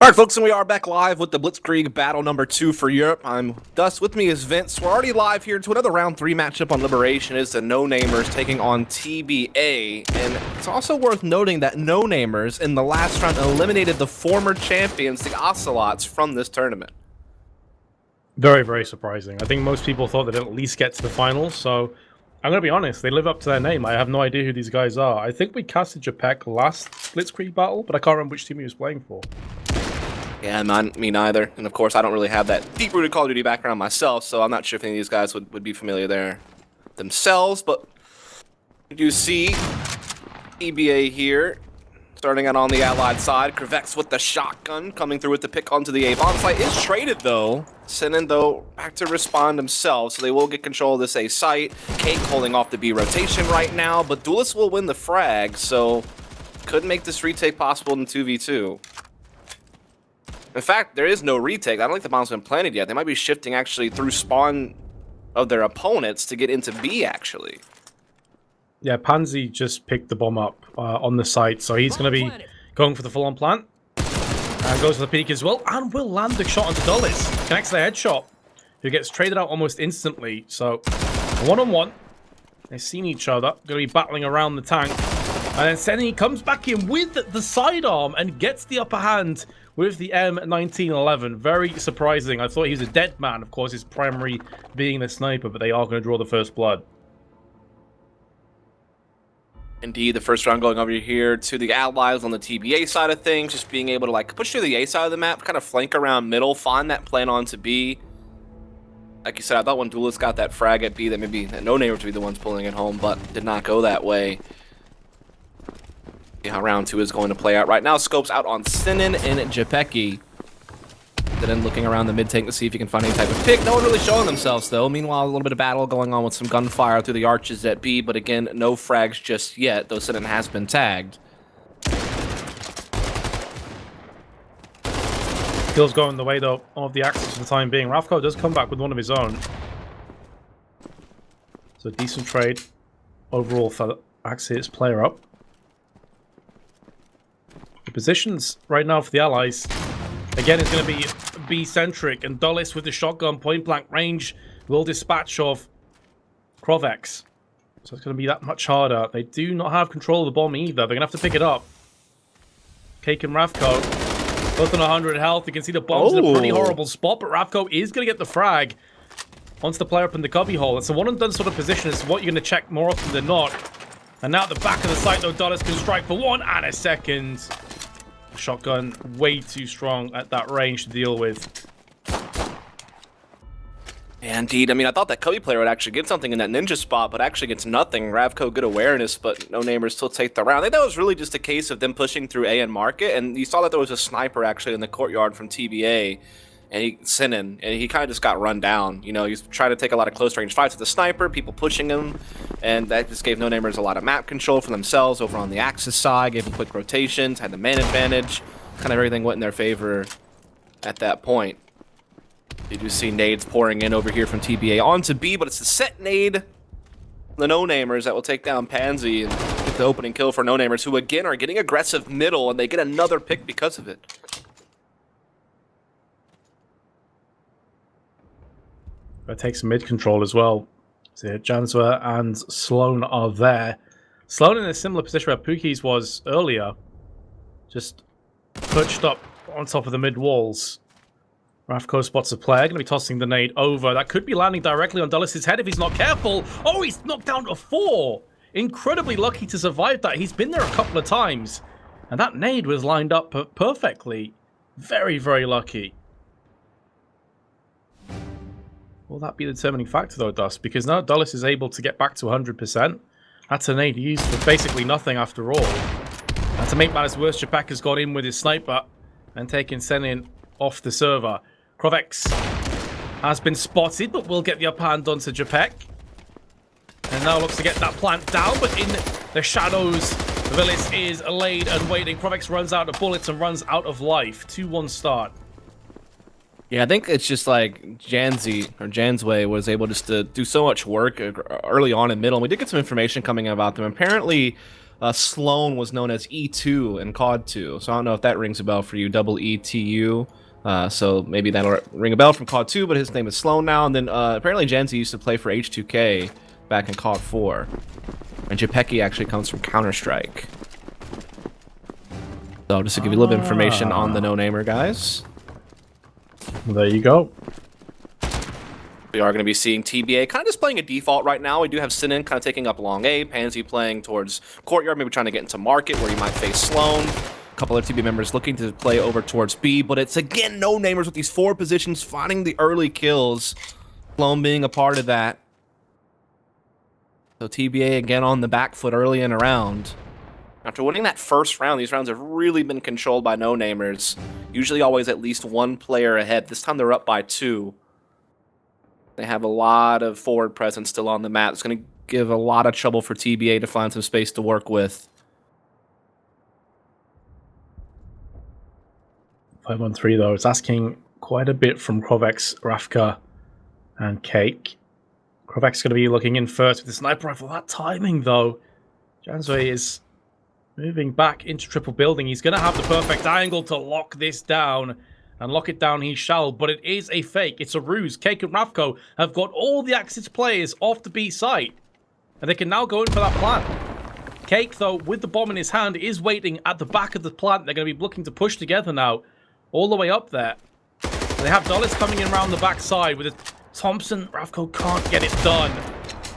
Alright folks, and we are back live with the Blitzkrieg battle number 2 for Europe. I'm Dust, with me is Vince. We're already live here to another round 3 matchup on Liberation. It's the Nonamers taking on TBA, and it's also worth noting that Nonamers in the last round eliminated the former champions, the Ocelots, from this tournament. Very, very surprising. I think most people thought they'd at least get to the finals, so I'm going to be honest, they live up to their name. I have no idea who these guys are. I think we casted Japek last Blitzkrieg battle, but I can't remember which team he was playing for. Yeah, me neither. And of course, I don't really have that deep-rooted Call of Duty background myself, so I'm not sure if any of these guys would be familiar there themselves. But you do see EBA here, starting out on the Allied side. Kravex with the shotgun, coming through with the pick onto the A-bomb site. Is traded, though. Sending, though, back to respond themselves, so they will get control of this A site. Cake holding off the B rotation right now, but Duelist will win the frag, so could make this retake possible in 2v2. In fact, there is no retake. I don't think the bomb's been planted yet. They might be shifting actually through spawn of their opponents to get into B, actually. Yeah, Pansy just picked the bomb up on the site, so he's going to be going for the full-on plant. And goes for the peak as well, and will land the shot onto Dulles. Connects the headshot, who gets traded out almost instantly. So, one-on-one. They've seen each other. Going to be battling around the tank. And then Senny comes back in with the sidearm and gets the upper hand with the M1911. Very surprising. I thought he was a dead man, of course, his primary being the sniper, but they are going to draw the first blood. Indeed, the first round going over here to the Allies on the TBA side of things, just being able to like push through the A side of the map, kind of flank around middle, find that plan on to B. Like you said, I thought when Duelist got that frag at B that maybe Nonamers to be the ones pulling it home, but did not go that way. See how round 2 is going to play out right now. Scopes out on Sinin and Japeki. Then looking around the mid-tank to see if he can find any type of pick. No one really showing themselves, though. Meanwhile, a little bit of battle going on with some gunfire through the arches at B, but again, no frags just yet, though Sinin has been tagged. Kills going the way, though, of the Axis for the time being. Ravko does come back with one of his own. So, decent trade overall for Axis. Player up. The positions right now for the Allies, again, is going to be B-centric, and Dulles with the shotgun point-blank range will dispatch of Kravex. So it's going to be that much harder. They do not have control of the bomb either. They're going to have to pick it up. Cake and Ravko, both on 100 health. You can see the bomb's in a pretty horrible spot, but Ravko is going to get the frag once the player up in the cubby hole. It's a one-and-done sort of position. It's what you're going to check more often than not. And now at the back of the site, though, Dulles can strike for 1 and a second. Shotgun way too strong at that range to deal with. Yeah, indeed. I mean, I thought that Cubby player would actually get something in that ninja spot, but actually gets nothing. Ravko, good awareness, but Nonamers still take the round. I think that was really just a case of them pushing through A and market, and you saw that there was a sniper actually in the courtyard from TBA, and he sent in, and he kind of just got run down. You know, he's trying to take a lot of close range fights with the sniper, people pushing him, and that just gave Nonamers a lot of map control for themselves over on the Axis side, gave them quick rotations, had the man advantage, kind of everything went in their favor at that point. You do see nades pouring in over here from TBA onto B, but it's the set nade, the Nonamers, that will take down Pansy and get the opening kill for Nonamers, who again are getting aggressive middle, and they get another pick because of it. That takes mid control as well. So Janswa and Sloan are there. Sloan in a similar position where Pookie's was earlier, just perched up on top of the mid walls. Ravko spots a player, going to be tossing the nade over. That could be landing directly on Dulles' head if he's not careful. Oh, he's knocked down to 4. Incredibly lucky to survive that. He's been there a couple of times. And that nade was lined up perfectly. Very, very lucky. Will that be the determining factor, though, Dust? Because now Dulles is able to get back to 100%. That's a nade used for basically nothing after all. And to make matters worse, Japek has got in with his sniper and taken Senin off the server. Kravex has been spotted, but will get the upper hand onto Japek. And now looks to get that plant down, but in the shadows, Villis is laid and waiting. Kravex runs out of bullets and runs out of life. 2-1 start. Yeah, I think it's just like Jansway was able just to do so much work early on in middle. And we did get some information coming about them. Apparently, Sloan was known as E2 in COD 2. So I don't know if that rings a bell for you. Double ETU. So maybe that'll ring a bell from COD 2, but his name is Sloan now. And then apparently Janzi used to play for H2K back in COD 4. And Japeki actually comes from Counter-Strike. So just to give you a little bit of information on the No-Namer guys. Well, there you go. We are going to be seeing TBA kind of just playing a default right now. We do have Sinan kind of taking up long A, Pansy playing towards Courtyard, maybe trying to get into Market where he might face Sloan. A couple of TBA members looking to play over towards B, but it's again No-Namers with these 4 positions, finding the early kills. Sloan being a part of that. So TBA again on the back foot early in a round. After winning that first round, these rounds have really been controlled by No-Namers. Usually always at least 1 player ahead. This time they're up by 2. They have a lot of forward presence still on the map. It's going to give a lot of trouble for TBA to find some space to work with. 5-on-3 though, it's asking quite a bit from Krovex, Rafka, and Cake. Krovex going to be looking in first with the sniper rifle. That timing though. Janzwe is moving back into triple building. He's going to have the perfect angle to lock this down. And lock it down he shall, but it is a fake. It's a ruse. Cake and Rafko have got all the Axis players off the B site. And they can now go in for that plant. Cake, though, with the bomb in his hand, is waiting at the back of the plant. They're going to be looking to push together now, all the way up there. They have Dulles coming in around the back side with a Thompson. Rafko can't get it done.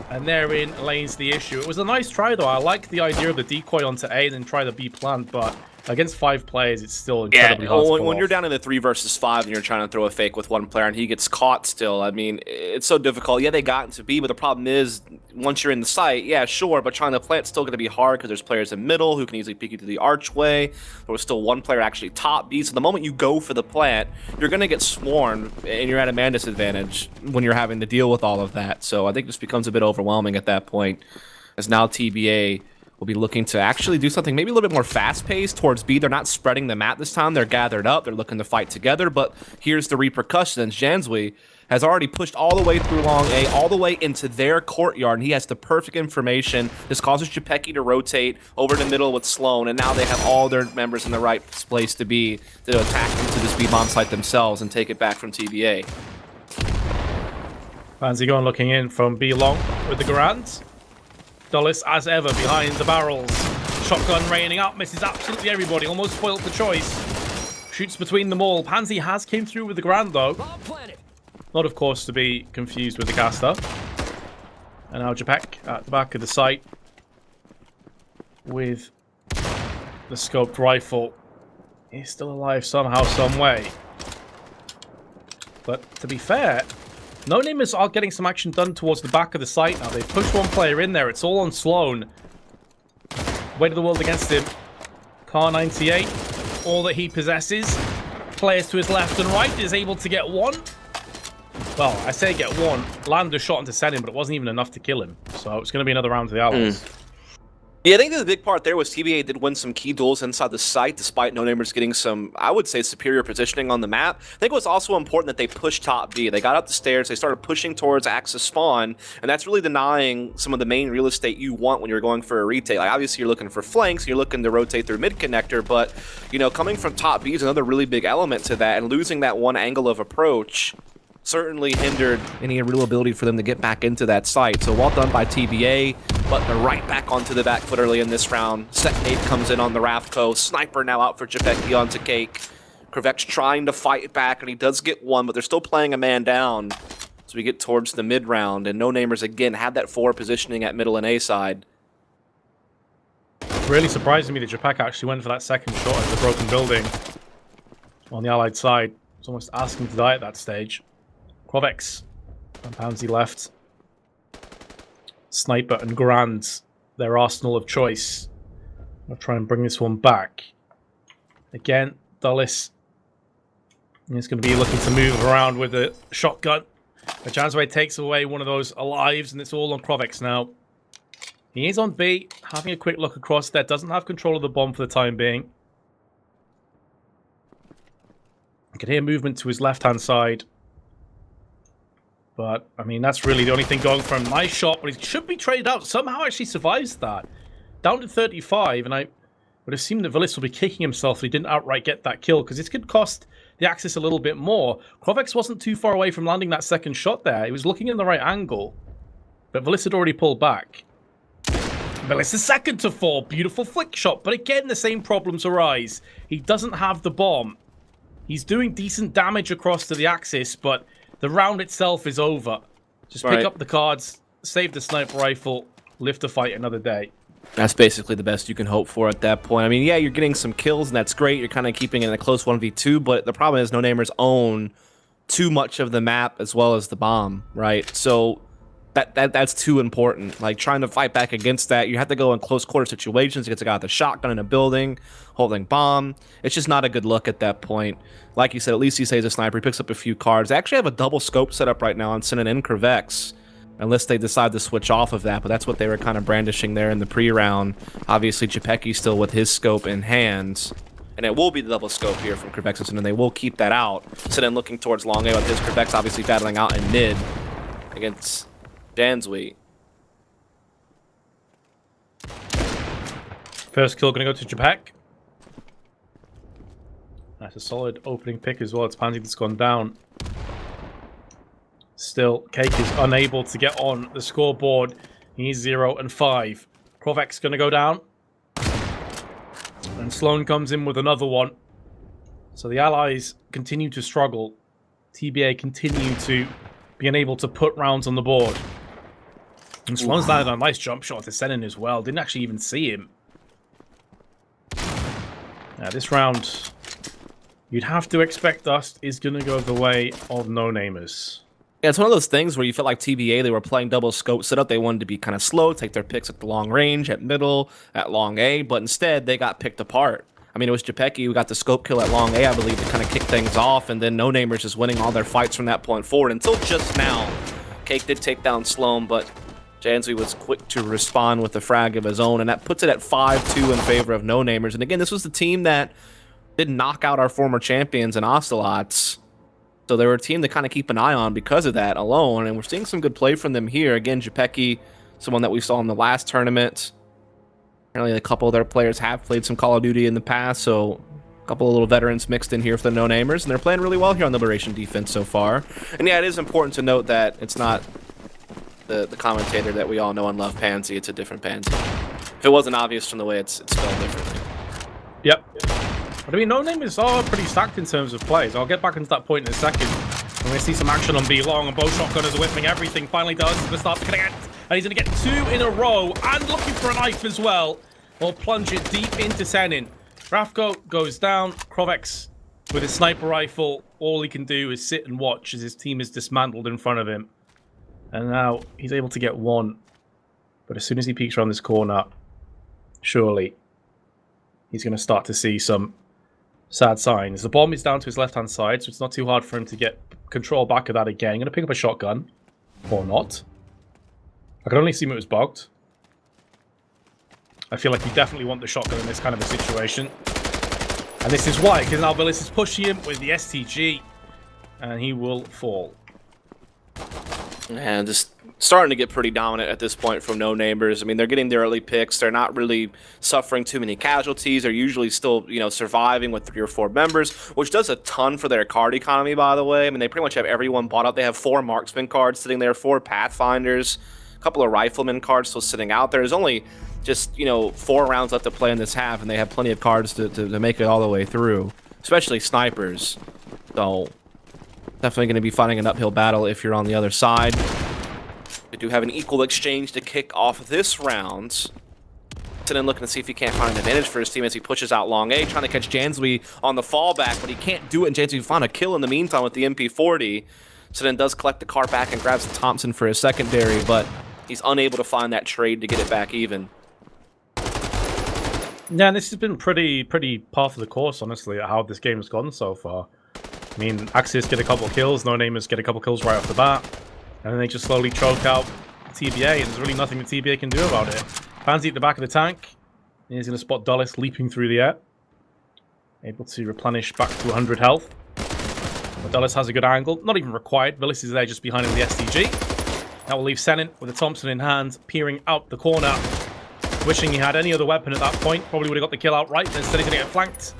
And therein lays the issue. It was a nice try, though. I like the idea of the decoy onto A and then try the B plant, but against 5 players, it's still incredibly hard to pull when off. you're down in the 3 versus 5 and you're trying to throw a fake with 1 player and he gets caught still, I mean, it's so difficult. Yeah, they got into B, but the problem is, once you're in the site, yeah, sure, but trying to plant's still going to be hard because there's players in middle who can easily peek you through the archway. There was still 1 player actually top B, so the moment you go for the plant, you're going to get swarmed, and you're at a man disadvantage when you're having to deal with all of that. So I think this becomes a bit overwhelming at that point, as now TBA will be looking to actually do something maybe a little bit more fast-paced towards B. They're not spreading the map this time. They're gathered up. They're looking to fight together, but here's the repercussions. Janzwe has already pushed all the way through long A, all the way into their courtyard, and he has the perfect information. This causes Japeki to rotate over the middle with Sloan, and now they have all their members in the right place to be to attack into this B-bomb site themselves and take it back from TBA. Fancy going looking in from B long with the Garand. Dulles, as ever, behind the barrels. Shotgun raining up, misses absolutely everybody. Almost spoilt the choice. Shoots between them all. Pansy has came through with the Grand, though. Not, of course, to be confused with the caster. And now Japek at the back of the site with the scoped rifle. He's still alive somehow, some way. But to be fair, No-Namers are getting some action done towards the back of the site now. They've pushed 1 player in there. It's all on Sloan. Weight of the world against him. Car 98, all that he possesses. Players to his left and right is able to get 1. Well, I say get 1. Land a shot into send him, but it wasn't even enough to kill him. So it's going to be another round to the Allies. Yeah, I think the big part there was TBA did win some key duels inside the site, despite No-Namers getting some, I would say, superior positioning on the map. I think it was also important that they pushed top B. They got up the stairs, they started pushing towards Axis spawn, and that's really denying some of the main real estate you want when you're going for a retake. Like, obviously, you're looking for flanks, you're looking to rotate through mid-connector, but, you know, coming from top B is another really big element to that, and losing that 1 angle of approach certainly hindered any real ability for them to get back into that site. So well done by TBA, but they're right back onto the back foot early in this round. Set 8 comes in on the Rafko. Sniper now out for Japeki onto Cake. Krovex trying to fight back, and he does get 1, but they're still playing a man down. So we get towards the mid-round, and No-Namers again had that 4 positioning at middle and A side. Really surprising me that Japek actually went for that second shot at the broken building on the Allied side. It's almost asking to die at that stage. Krovex and Pansy left. Sniper and Grand, their arsenal of choice. I'll try and bring this one back. Again, Dulles is going to be looking to move around with a shotgun. But Janzwe takes away one of those alives, and it's all on Krovex now. He is on B, having a quick look across there. Doesn't have control of the bomb for the time being. You can hear movement to his left-hand side. But, I mean, that's really the only thing going for him. Nice shot, but he should be traded out. Somehow actually survives that. down to 35, and I would assume that Villis will be kicking himself if he didn't outright get that kill, because this could cost the Axis a little bit more. Krovex wasn't too far away from landing that second shot there. He was looking in the right angle, but Villis had already pulled back. Villis is second to fall. Beautiful flick shot, but again, the same problems arise. He doesn't have the bomb. He's doing decent damage across to the Axis, but the round itself is over. Just pick up the cards, save the sniper rifle, live to fight another day. That's basically the best you can hope for at that point. I mean, yeah, you're getting some kills, and that's great. You're kind of keeping it in a close 1v2, but the problem is Nonamers own too much of the map as well as the bomb, right? So that's too important. Like, trying to fight back against that, you have to go in close quarter situations against a guy with a shotgun in a building, holding bomb. It's just not a good look at that point. Like you said, at least he stays a sniper. He picks up a few cards. They actually have a double scope set up right now on Sin and Krovex, unless they decide to switch off of that, but that's what they were kind of brandishing there in the pre-round. Obviously, Chapecki still with his scope in hand, and it will be the double scope here from Krovex, and they will keep that out. So then looking towards long A with his Krovex obviously battling out in mid against Jansweet. First kill going to go to Chapek. That's a solid opening pick as well. It's Pansy that's gone down. Still, Cake is unable to get on the scoreboard. He's 0 and 5. Krovex going to go down. And Sloan comes in with another one. So the Allies continue to struggle. TBA continue to be unable to put rounds on the board. And Sloan's landed a nice jump shot to Senin as well. Didn't actually even see him. Now this round, you'd have to expect Dust is going to go the way of Nonamers. Yeah, it's one of those things where you feel like TBA, they were playing double scope setup. They wanted to be kind of slow, take their picks at the long range, at middle, at long A, but instead they got picked apart. I mean, it was Chapecki who got the scope kill at long A, I believe, to kind of kick things off, and then Nonamers just winning all their fights from that point forward until just now. Cake did take down Sloan, but Jansweet was quick to respond with a frag of his own, and that puts it at 5-2 in favor of Nonamers. And again, this was the team that did knock out our former champions in Ocelots. So they were a team to kind of keep an eye on because of that alone, and we're seeing some good play from them here. Again, Chapecki, someone that we saw in the last tournament. Apparently a couple of their players have played some Call of Duty in the past, so a couple of little veterans mixed in here for the Nonamers, and they're playing really well here on the Liberation defense so far. And yeah, it is important to note that it's not the commentator that we all know and love, Pansy. It's a different Pansy. If it wasn't obvious from the way it's spelled differently. Yep. But I mean, Nonamers are pretty stacked in terms of plays. I'll get back into that point in a second. We're going to see some action on B long, and both shotgunners are whipping everything. Finally does. The start to connect, and he's going to get 2 in a row, and looking for a knife as well. Or plunge it deep into Senin. Rafko goes down. Krovex with his sniper rifle. All he can do is sit and watch as his team is dismantled in front of him. And now he's able to get 1. But as soon as he peeks around this corner, surely he's going to start to see some sad signs. The bomb is down to his left-hand side, so it's not too hard for him to get control back of that again. I'm going to pick up a shotgun. Or not. I can only assume it was bugged. I feel like you definitely want the shotgun in this kind of a situation. And this is why, because now Villis is pushing him with the STG. And he will fall. And just starting to get pretty dominant at this point from Nonamers. I mean, they're getting the early picks. They're not really suffering too many casualties. They're usually still, you know, surviving with 3 or 4 members, which does a ton for their card economy, by the way. I mean, they pretty much have everyone bought out. They have 4 marksman cards sitting there, 4 pathfinders, a couple of rifleman cards still sitting out there. There's only just, you know, 4 rounds left to play in this half, and they have plenty of cards to make it all the way through, especially snipers. So definitely going to be fighting an uphill battle if you're on the other side. We do have an equal exchange to kick off this round. Then looking to see if he can't find an advantage for his team as he pushes out long A, trying to catch Jansweet on the fallback, but he can't do it, and Jansweet found a kill in the meantime with the MP40. So then does collect the car back and grabs the Thompson for his secondary, but he's unable to find that trade to get it back even. Yeah, this has been pretty par for the course, honestly, at how this game has gone so far. I mean, Axis get a couple of kills, Nonamers get a couple of kills right off the bat, and then they just slowly choke out TBA, and there's really nothing the TBA can do about it. Pansy at the back of the tank, and he's going to spot Dulles leaping through the air. Able to replenish back to 100 health. But Dulles has a good angle, not even required. Villis is there just behind him with the STG. That will leave Senin with a Thompson in hand, peering out the corner. wishing he had any other weapon at that point. Probably would have got the kill outright, but instead he's going to get flanked.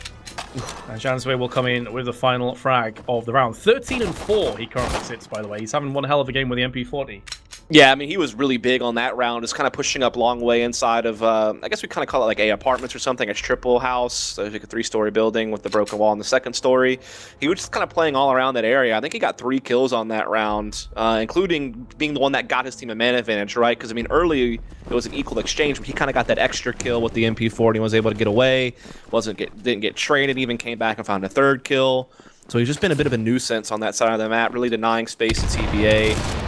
And Jansway will come in with the final frag of the round. 13-4 he currently sits, by the way. He's having one hell of a game with the MP40. Yeah, I mean, he was really big on that round, just kind of pushing up long way inside of, I guess we kind of call it like A apartments or something, a triple house, so like a 3-story building with the broken wall in the second story. He was just kind of playing all around that area. I think he got 3 kills on that round, including being the one that got his team a man advantage, right? Because, I mean, early it was an equal exchange, but he kind of got that extra kill with the MP40 and was able to get away, didn't get traded, even came back and found a 3rd kill. So he's just been a bit of a nuisance on that side of the map, really denying space to TBA.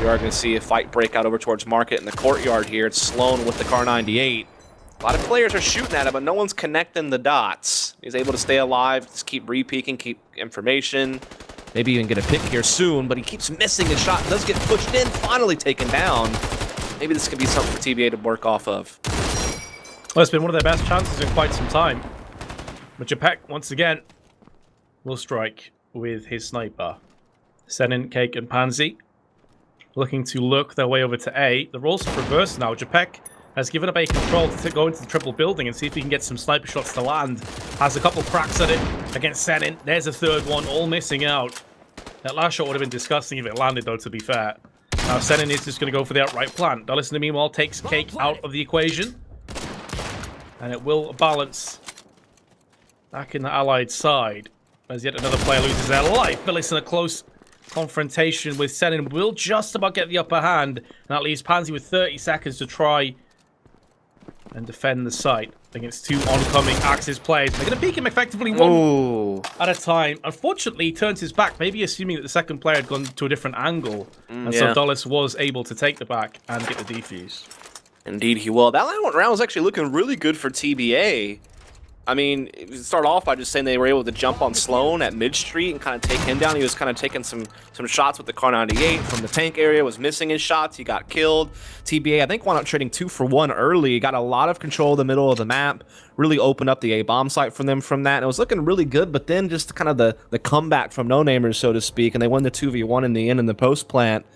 You are going to see a fight break out over towards Market in the courtyard here. It's Sloan with the Car 98. A lot of players are shooting at him, but no one's connecting the dots. He's able to stay alive, just keep re-peeking, keep information. Maybe even get a pick here soon, but he keeps missing his shot. Does get pushed in, finally taken down. Maybe this could be something for TBA to work off of. Well, it's been one of their best chances in quite some time. But Japek, once again, will strike with his sniper. Senin, Cake, and Pansy looking to lurk their way over to A. The roles have reversed now. Japek has given up A control to go into the triple building and see if he can get some sniper shots to land. Has a couple cracks at it against Senin. There's a 3rd one, all missing out. That last shot would have been disgusting if it landed, though, to be fair. Now Senin is just going to go for the outright plant. Dulles, in the meanwhile, takes Cake out of the equation. And it will balance back in the Allied side as yet another player loses their life. Billis in a close confrontation with Senin will just about get the upper hand, and that leaves Pansy with 30 seconds to try and defend the site against 2 oncoming Axis players. They're going to peek him effectively one at a time. Unfortunately, he turns his back, maybe assuming that the second player had gone to a different angle, and so Dulles was able to take the back and get the defuse. Indeed he will. That round was actually looking really good for TBA. I mean, start off by just saying they were able to jump on Sloan at mid-street and kind of take him down. He was kind of taking some shots with the Car 98 from the tank area, was missing his shots. He got killed. TBA, I think, wound up trading 2 for 1 early. Got a lot of control of the middle of the map. Really opened up the A-bomb site for them from that. And it was looking really good, but then just kind of the comeback from Nonamers, so to speak, and they won the 2v1 in the end in the post-plant.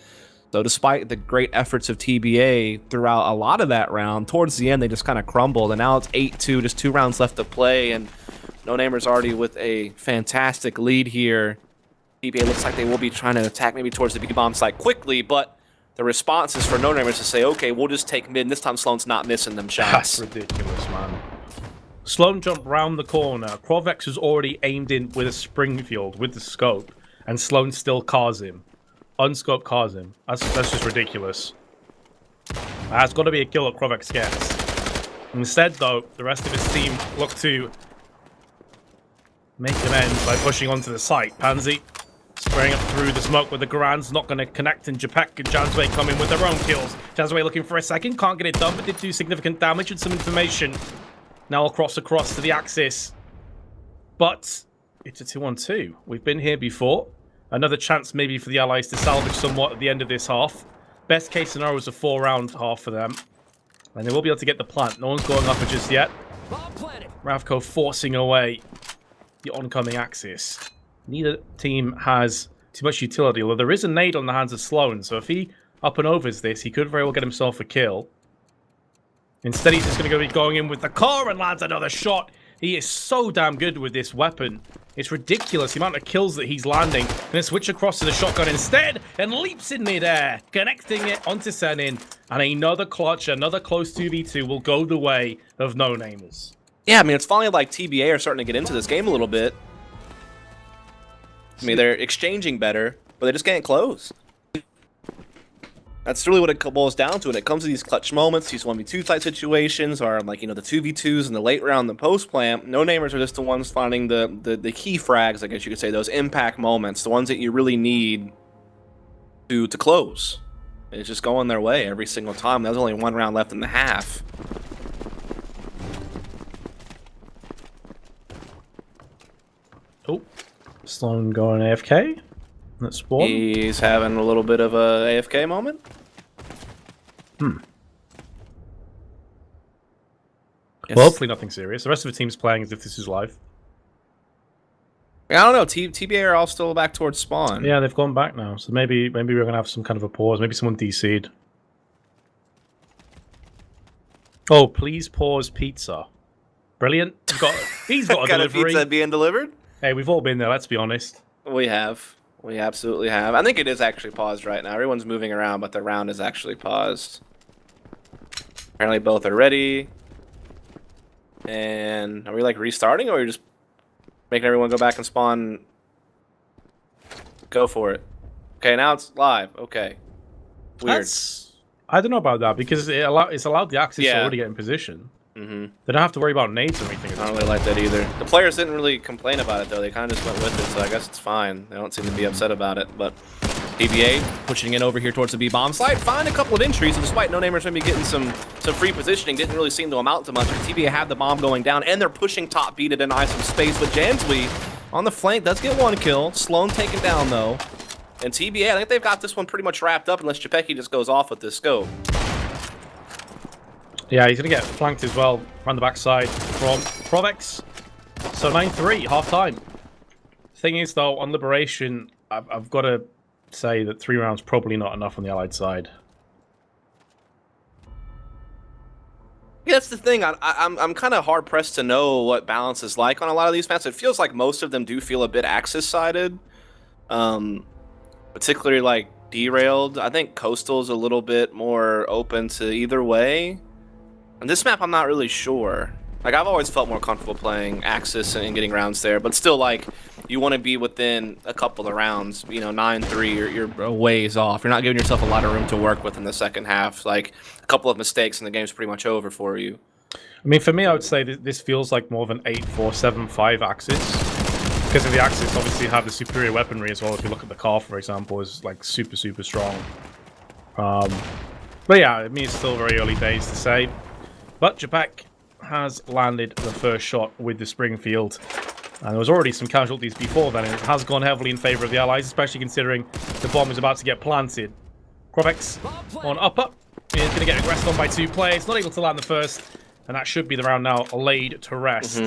So despite the great efforts of TBA throughout a lot of that round, towards the end they just kind of crumbled, and now it's 8-2, just 2 rounds left to play, and Nonamers already with a fantastic lead here. TBA looks like they will be trying to attack maybe towards the B-bomb site quickly, but the response is for Nonamers to say, okay, we'll just take mid, and this time Sloan's not missing them shots. That's ridiculous, man. Sloan jumped round the corner. Krovex was already aimed in with a Springfield, with the scope, and Sloan still cars him. Unscope cars him. That's just ridiculous. That's got to be a kill that Krovex gets. Instead, though, the rest of his team look to make amends by pushing onto the site. Pansy spraying up through the smoke with the Garands, not going to connect, and Japek and Jansway come in with their own kills. Jansway looking for a second, can't get it done, but did do significant damage and some information. Now across to the Axis. But it's a 2-on-2. We've been here before. Another chance maybe for the Allies to salvage somewhat at the end of this half. Best case scenario is a 4-round half for them. And they will be able to get the plant. No one's going up it just yet. Ravco forcing away the oncoming Axis. Neither team has too much utility, although there is a nade on the hands of Sloan. So if he up and overs this, he could very well get himself a kill. Instead, he's just going to be going in with the car and lands another shot. He is so damn good with this weapon. It's ridiculous the amount of kills that he's landing. Gonna switch across to the shotgun instead and leaps in midair, connecting it onto Senin. And another clutch, another close 2v2 will go the way of Nonamers. Yeah, I mean, it's finally like TBA are starting to get into this game a little bit. I mean, they're exchanging better, but they just can't close. That's really what it boils down to. When it comes to these clutch moments, these 1v2 type situations, or like, you know, the 2v2s in the late round, the post plant, Nonamers are just the ones finding the key frags, I guess you could say, those impact moments, the ones that you really need to close. It's just going their way every single time. There's only 1 round left in the half. Oh, Sloan going AFK. Let's spawn. He's having a little bit of a AFK moment. Yes. Well, hopefully nothing serious. The rest of the team's playing as if this is live. I don't know. TBA are all still back towards spawn. Yeah, they've gone back now. So maybe we're gonna have some kind of a pause. Maybe someone DC'd. Oh, please pause pizza. Brilliant. He's got a Got a delivery. pizza being delivered? Hey, we've all been there, let's be honest. We have. We absolutely have. I think it is actually paused right now. Everyone's moving around, but the round is actually paused. Apparently both are ready. And are we like restarting, or are we just making everyone go back and spawn? Go for it. Okay, now it's live. Okay. Weird. I don't know about that because it's allowed the access to Yeah. already get in position. Mm-hmm. They don't have to worry about nades or anything. I don't really like that either. The players didn't really complain about it though. They kind of just went with it, so I guess it's fine. They don't seem to be upset about it. But DBA pushing in over here towards the B bomb site, find a couple of entries, and despite Nonamers maybe getting some free positioning, didn't really seem to amount to much. TBA had the bomb going down, and they're pushing top B to deny some space. But Janswy on the flank does get one kill. Sloan taken down though. And TBA, I think they've got this one pretty much wrapped up unless Chapecki just goes off with this scope. Yeah, he's going to get flanked as well around the backside from Provex. So 9-3, half-time. Thing is, though, on Liberation, I've got to say that 3 rounds probably not enough on the Allied side. Yeah, that's the thing. I'm kind of hard-pressed to know what balance is like on a lot of these maps. It feels like most of them do feel a bit Axis-sided. Particularly, like, Derailed. I think Coastal's a little bit more open to either way. On this map, I'm not really sure. Like, I've always felt more comfortable playing Axis and getting rounds there, but still, like, you want to be within a couple of rounds. You know, 9-3, you're a ways off. You're not giving yourself a lot of room to work with in the second half. Like, a couple of mistakes and the game's pretty much over for you. I mean, for me, I would say that this feels like more of an 8-4-7-5 Axis. Because of the Axis, obviously, have the superior weaponry as well. If you look at the car, for example, is, like, super, super strong. But yeah, I mean, it's still very early days to say. But Japek has landed the first shot with the Springfield. And there was already some casualties before then, and it has gone heavily in favor of the Allies, especially considering the bomb is about to get planted. Krovex on upper. He's going to get aggressed on by 2 players. Not able to land the first, and that should be the round now laid to rest.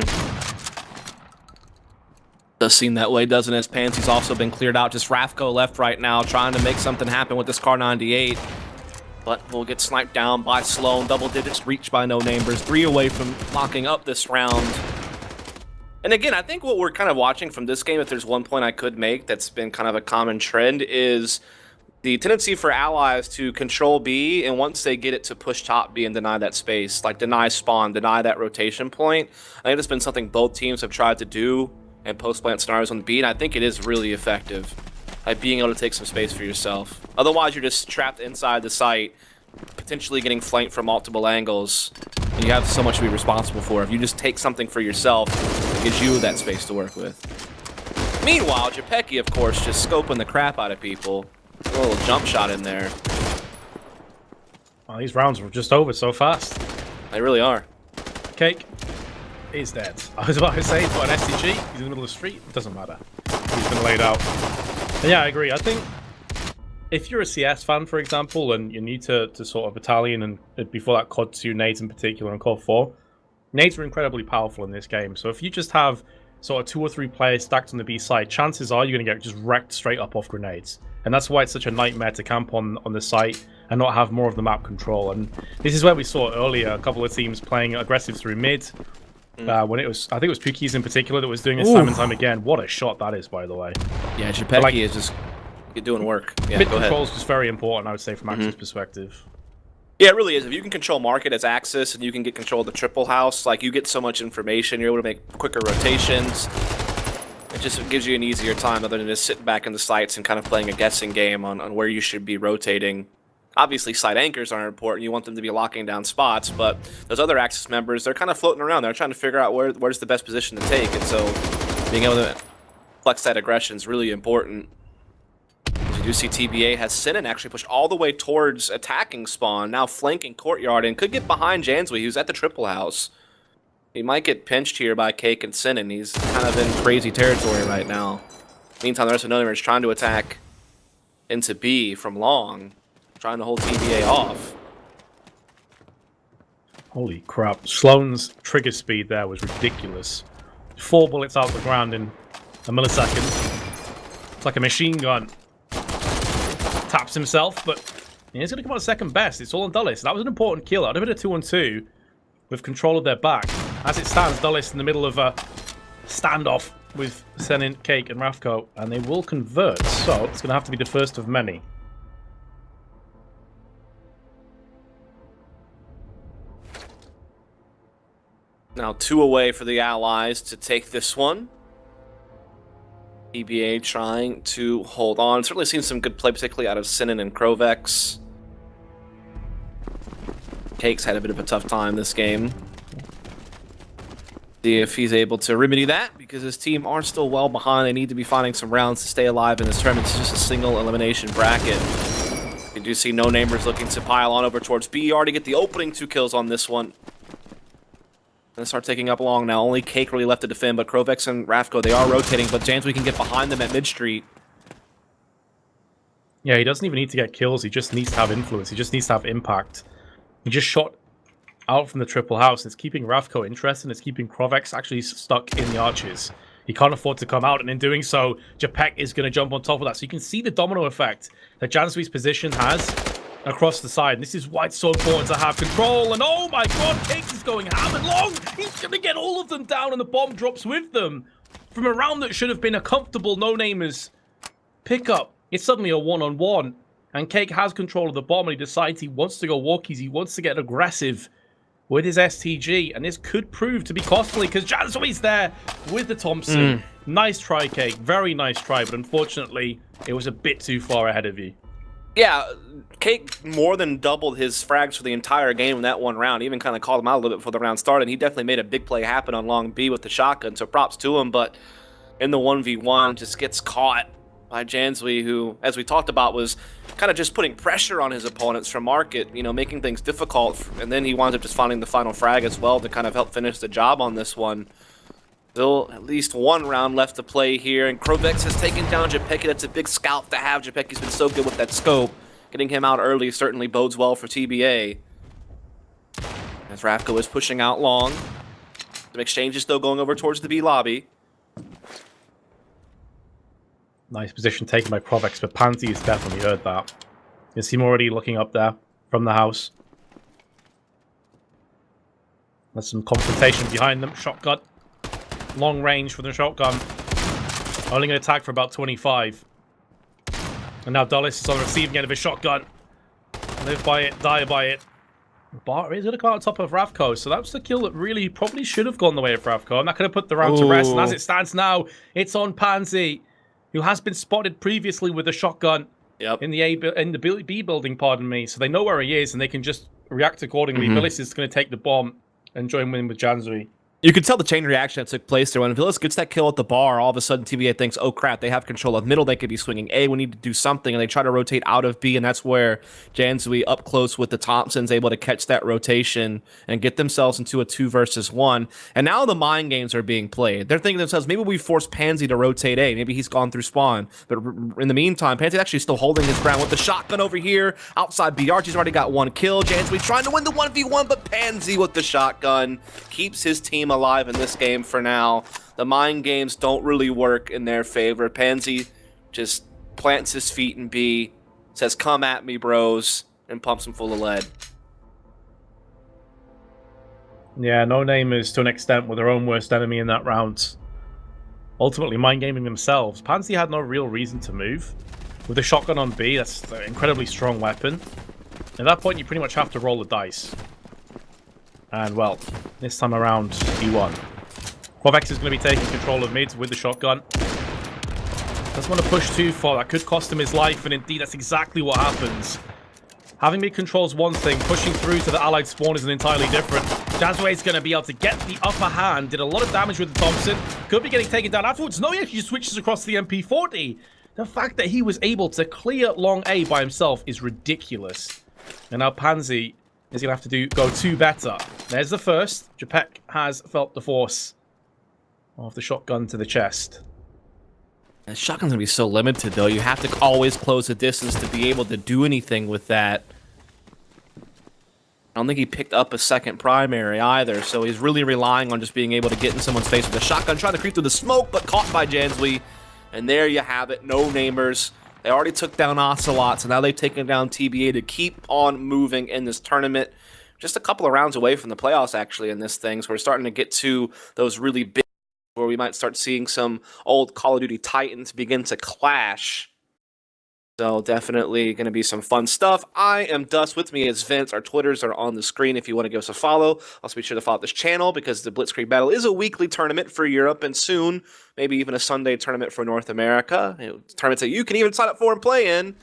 Does seem that way, doesn't it? As Pansy's also been cleared out. Just Rafko left right now, trying to make something happen with this Car 98. But will get sniped down by Sloan. Double digits reached by Nonamers. 3 away from locking up this round. And again, I think what we're kind of watching from this game, if there's one point I could make that's been kind of a common trend, is the tendency for allies to control B, and once they get it, to push top B and deny that space. Like, deny spawn, deny that rotation point. I think that's been something both teams have tried to do in post-plant scenarios on the B, and I think it is really effective. Like, being able to take some space for yourself. Otherwise, you're just trapped inside the site, potentially getting flanked from multiple angles, and you have so much to be responsible for. If you just take something for yourself, it gives you that space to work with. Meanwhile, Japecki, of course, just scoping the crap out of people. A little jump shot in there. Well, these rounds were just over so fast. They really are. Cake is dead. I was about to say he's got an STG. He's in the middle of the street. It doesn't matter. He's been laid out. And yeah, I agree. I think if you're a CS fan, for example, and you're new to sort of Battalion and before that COD 2 nades in particular and COD 4, nades are incredibly powerful in this game. So if you just have sort of 2 or 3 players stacked on the B side, chances are you're going to get just wrecked straight up off grenades. And that's why it's such a nightmare to camp on the site and not have more of the map control. And this is where we saw earlier a couple of teams playing aggressive through mid. When it was, I think it was Pookies in particular that was doing this time and time again. What a shot that is, by the way. Yeah, Japecki like, is just doing work. Yeah, mid go ahead. control is just very important, I would say, from Axis perspective. Yeah, it really is. If you can control market as Axis and you can get control of the triple house, like, you get so much information, you're able to make quicker rotations. It just gives you an easier time other than just sitting back in the sites and kind of playing a guessing game on where you should be rotating. Obviously, site anchors are important. You want them to be locking down spots, but those other Axis members, they're kind of floating around. They're trying to figure out where's the best position to take, and so being able to flex that aggression is really important. As you do see, TBA has Sinan actually pushed all the way towards attacking spawn, now flanking Courtyard, and could get behind Janswy, who's at the triple house. He might get pinched here by Cake and Sinan. He's kind of in crazy territory right now. Meantime, the rest of Nonamers is trying to attack into B from long, trying to hold TBA off. Holy crap. Sloan's trigger speed there was ridiculous. 4 bullets out the ground in a millisecond. It's like a machine gun. Taps himself, but he's going to come out second best. It's all on Dulles. That was an important kill. That would have been a 2-on-2. with control of their back. As it stands, Dulles in the middle of a standoff with Senin, Cake, and Ravko, and they will convert, so it's going to have to be the first of many. Now 2 away for the Allies to take this one. EBA trying to hold on. Certainly seen some good play, particularly out of Senin and Krovex. Cake's had a bit of a tough time this game. See if he's able to remedy that, because his team are still well behind. They need to be finding some rounds to stay alive in this tournament. It's just a single elimination bracket. We do see Nonamers looking to pile on over towards B. Already get the opening 2 kills on this one. And start taking up long now. Only Cake really left to defend, but Krovex and Ravko, they are rotating, but Janswy can get behind them at mid-street. Yeah, he doesn't even need to get kills. He just needs to have influence. He just needs to have impact. He just shot out from the triple house. It's keeping Ravko interested. It's keeping Krovex actually stuck in the arches. He can't afford to come out, and in doing so, Japek is going to jump on top of that. So you can see the domino effect that Janswy's position has across the side. And this is why it's so important to have control. And oh my god, Cakes is going ham and long. He's going to get all of them down, and the bomb drops with them. From a round that should have been a comfortable Nonamers pickup, it's suddenly a one-on-one. And Cake has control of the bomb, and he decides he wants to go walkies. He wants to get aggressive with his STG, and this could prove to be costly because Janswy's there with the Thompson. Nice try, Cake. Very nice try, but unfortunately, it was a bit too far ahead of you. Yeah, Cake more than doubled his frags for the entire game in that one round. He even kind of called him out a little bit before the round started. He definitely made a big play happen on long B with the shotgun, so props to him. But in the 1v1, just gets caught by Janswy, who, as we talked about, was kind of just putting pressure on his opponents from market, you know, making things difficult. And then he winds up just finding the final frag as well to kind of help finish the job on this one. Still at least 1 round left to play here, and Krovex has taken down Japeki. That's a big scalp to have. Japeki's been so good with that scope. Getting him out early certainly bodes well for TBA. As Ravko is pushing out long. Some exchanges, though, going over towards the B lobby. Nice position taken by Krovex, but Pansy has definitely heard that. You see him already looking up there from the house. There's some confrontation behind them. Shotgun. Long range for the shotgun. Only going to tag for about 25. And now Dulles is on the receiving end of his shotgun. Live by it, die by it. Bart is going to come out on top of Ravko, so that's the kill that really probably should have gone the way of Ravko. I'm not going to put the round to rest, and as it stands now, it's on Pansy, who has been spotted previously with a shotgun in the B building, pardon me. So they know where he is, and they can just react accordingly. Villis is going to take the bomb and join in with Janswy. You could tell the chain reaction that took place there. When Villas gets that kill at the bar, all of a sudden TBA thinks, oh crap, they have control of middle, they could be swinging A, we need to do something, and they try to rotate out of B, and that's where Janswy, up close with the Thompson's, able to catch that rotation and get themselves into a 2 versus 1. And now the mind games are being played. They're thinking to themselves, maybe we force Pansy to rotate A, maybe he's gone through spawn. But in the meantime, Pansy's actually still holding his ground with the shotgun over here, outside B. Archie's already got 1 kill. Janswy trying to win the 1v1, but Pansy with the shotgun keeps his team alive in this game for now. The mind games don't really work in their favor. Pansy just plants his feet in B, says, come at me, bros, and pumps him full of lead. Yeah, Nonamers, to an extent, were their own worst enemy in that round. Ultimately, mind gaming themselves. Pansy had no real reason to move. With a shotgun on B, that's an incredibly strong weapon. At that point, you pretty much have to roll the dice. And, well, this time around, he won. Krovex is going to be taking control of mid with the shotgun. Doesn't want to push too far. That could cost him his life, and indeed, that's exactly what happens. Having mid control is one thing. Pushing through to the allied spawn is an entirely different. Janswy is going to be able to get the upper hand. Did a lot of damage with the Thompson. Could be getting taken down afterwards. No, he actually switches across to the MP40. The fact that he was able to clear long A by himself is ridiculous. And now Pansy is going to have to go 2 better. There's the first. Japek has felt the force of the shotgun to the chest. And shotgun's going to be so limited, though. You have to always close the distance to be able to do anything with that. I don't think he picked up a second primary either, so he's really relying on just being able to get in someone's face with a shotgun, trying to creep through the smoke, but caught by Janswy. And there you have it. Nonamers. They already took down Ocelot, so now they've taken down TBA to keep on moving in this tournament. just a couple of rounds away from the playoffs, actually, in this thing. So we're starting to get to those really big, where we might start seeing some old Call of Duty Titans begin to clash. So definitely going to be some fun stuff. I am Dust. With me is Vince. Our Twitters are on the screen if you want to give us a follow. Also be sure to follow this channel because the Blitzkrieg Battle is a weekly tournament for Europe, and soon maybe even a Sunday tournament for North America. Tournaments that you can even sign up for and play in.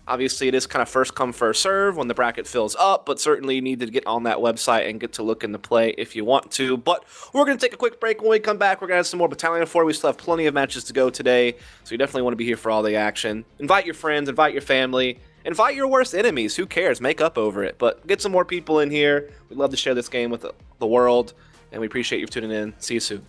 Obviously, it is kind of first come, first serve when the bracket fills up, but certainly you need to get on that website and get to look into play if you want to. But we're going to take a quick break. When we come back, we're going to have some more Battalion 4. We still have plenty of matches to go today, so you definitely want to be here for all the action. Invite your friends, invite your family, invite your worst enemies. Who cares? Make up over it. But get some more people in here. We'd love to share this game with the world, and we appreciate you tuning in. See you soon.